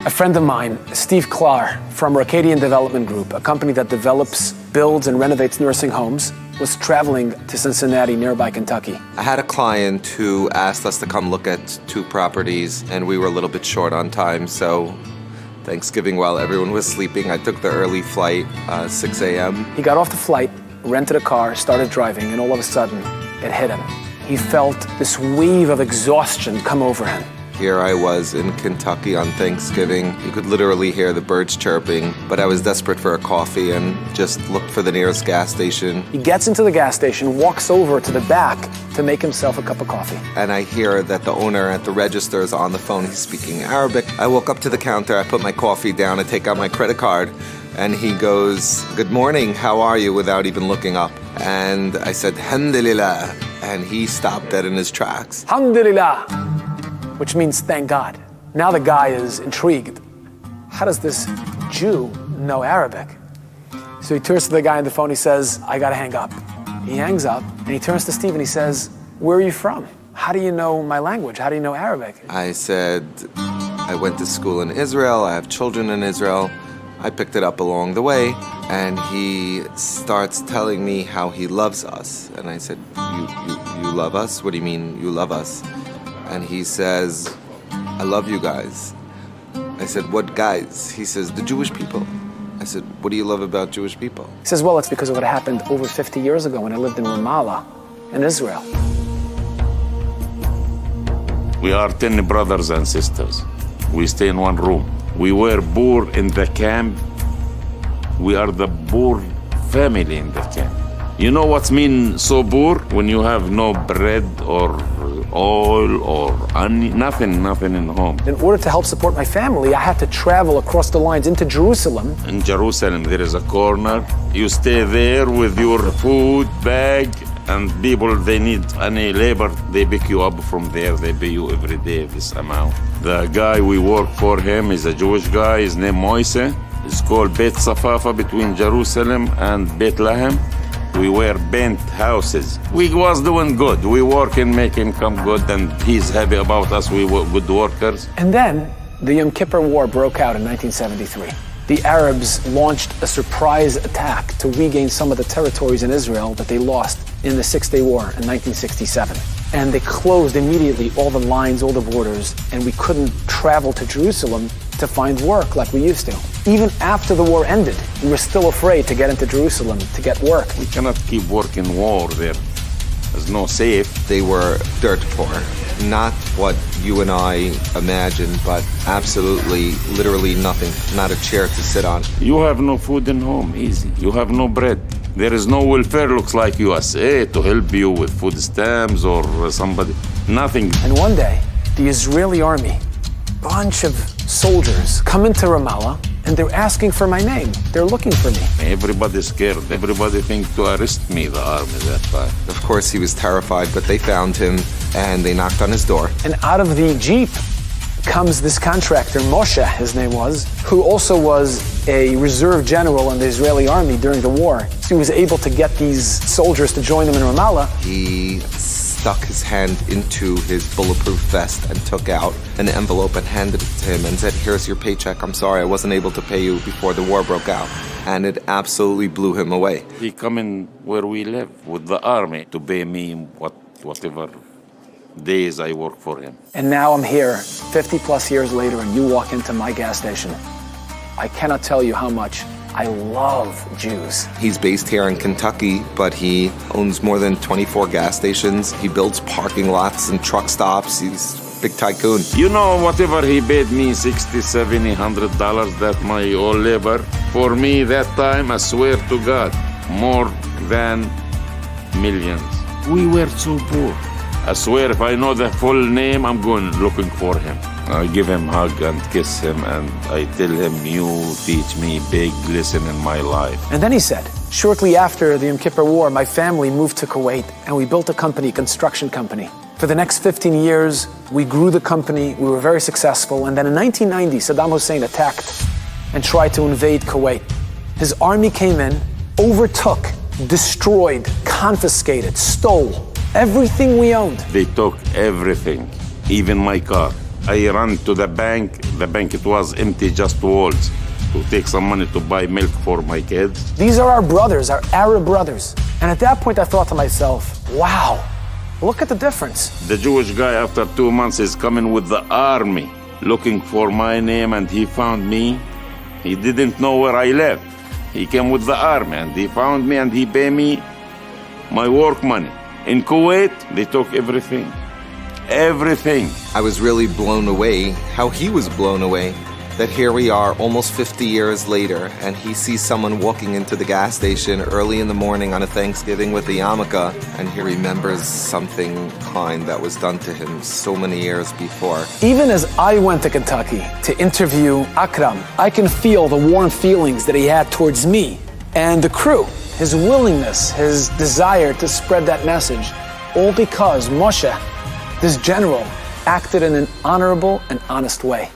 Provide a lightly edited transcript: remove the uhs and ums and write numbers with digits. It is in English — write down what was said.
A friend of mine, Steve Klar, from Racadian Development Group, a company that develops, builds, and renovates nursing homes, was traveling to Cincinnati, nearby Kentucky. I had a client who asked us to come look at 2 properties, and we were a little bit short on time, so Thanksgiving, while everyone was sleeping, I took the early flight, 6 a.m. He got off the flight, rented a car, started driving, and all of a sudden, it hit him. He felt this wave of exhaustion come over him. Here I was in Kentucky on Thanksgiving. You could literally hear the birds chirping, but I was desperate for a coffee and just looked for the nearest gas station. He gets into the gas station, walks over to the back to make himself a cup of coffee. And I hear that the owner at the register is on the phone. He's speaking Arabic. I walk up to the counter, I put my coffee down, I take out my credit card, and he goes, "Good morning, how are you?" without even looking up. And I said, "Alhamdulillah," and he stopped dead in his tracks. Alhamdulillah, which means thank God. Now the guy is intrigued. How does this Jew know Arabic? So he turns to the guy on the phone, he says, "I gotta hang up." He hangs up, and he turns to Steve and he says, "Where are you from? How do you know my language? How do you know Arabic?" I said, "I went to school in Israel, I have children in Israel." I picked it up along the way, and he starts telling me how he loves us. And I said, you love us? What do you mean you love us? And he says, "I love you guys." I said, "What guys?" He says, "The Jewish people." I said, "What do you love about Jewish people?" He says, "Well, it's because of what happened over 50 years ago when I lived in Ramallah in Israel." We are 10 brothers and sisters. We stay in one room. We were poor in the camp. We are the poor family in the camp. You know what means so poor? When you have no bread or oil or nothing in home. In order to help support my family, I had to travel across the lines into Jerusalem. In Jerusalem, there is a corner. You stay there with your food bag, and people, they need any labor, they pick you up from there. They pay you every day this amount. The guy we work for him is a Jewish guy. His name Moise. It's called Beit Safafa, between Jerusalem and Bethlehem. We were bent houses. We was doing good. We working, making come good, and he's happy about us. We were good workers. And then the Yom Kippur War broke out in 1973. The Arabs launched a surprise attack to regain some of the territories in Israel that they lost in the Six-Day War in 1967. And they closed immediately all the lines, all the borders, and we couldn't travel to Jerusalem to find work like we used to. Even after the war ended, we were still afraid to get into Jerusalem to get work. We cannot keep working war there. There's no safe. They were dirt poor. Not what you and I imagined, but absolutely, literally nothing. Not a chair to sit on. You have no food in home, easy. You have no bread. There is no welfare, looks like USA, to help you with food stamps or somebody. Nothing. And one day, the Israeli army, bunch of soldiers, come into Ramallah, and they're asking for my name. They're looking for me. Everybody's scared. Everybody thinks to arrest me, the army, that time. Of course, he was terrified, but they found him, and they knocked on his door. And out of the Jeep comes this contractor, Moshe, his name was, who also was a reserve general in the Israeli army during the war. So he was able to get these soldiers to join them in Ramallah. He stuck his hand into his bulletproof vest and took out an envelope and handed it to him and said, "Here's your paycheck. I'm sorry I wasn't able to pay you before the war broke out." And it absolutely blew him away. He come in where we live with the army to pay me whatever days I work for him. And now I'm here 50 plus years later, and you walk into my gas station. I cannot tell you how much I love Jews. He's based here in Kentucky, but he owns more than 24 gas stations. He builds parking lots and truck stops. He's a big tycoon. You know, whatever he paid me, $60, $70, $100, that my all labor. For me, that time, I swear to God, more than millions. We were so poor. I swear, if I know the full name, I'm going looking for him. I give him a hug and kiss him, and I tell him, "You teach me big lesson in my life." And then he said, shortly after the Yom Kippur War, my family moved to Kuwait, and we built a company, construction company. For the next 15 years, we grew the company, we were very successful, and then in 1990, Saddam Hussein attacked and tried to invade Kuwait. His army came in, overtook, destroyed, confiscated, stole everything we owned. They took everything, even my car. I ran to the bank. The bank, it was empty, just walls, to take some money to buy milk for my kids. These are our brothers, our Arab brothers. And at that point, I thought to myself, wow, look at the difference. The Jewish guy, after 2 months, is coming with the army, looking for my name, and he found me. He didn't know where I lived. He came with the army, and he found me, and he paid me my work money. In Kuwait, they took everything. Everything. I was really blown away how he was blown away. That here we are almost 50 years later, and he sees someone walking into the gas station early in the morning on a Thanksgiving with a yarmulke, and he remembers something kind that was done to him so many years before. Even as I went to Kentucky to interview Akram, I can feel the warm feelings that he had towards me and the crew, his willingness, his desire to spread that message, all because Moshe, this general, acted in an honorable and honest way.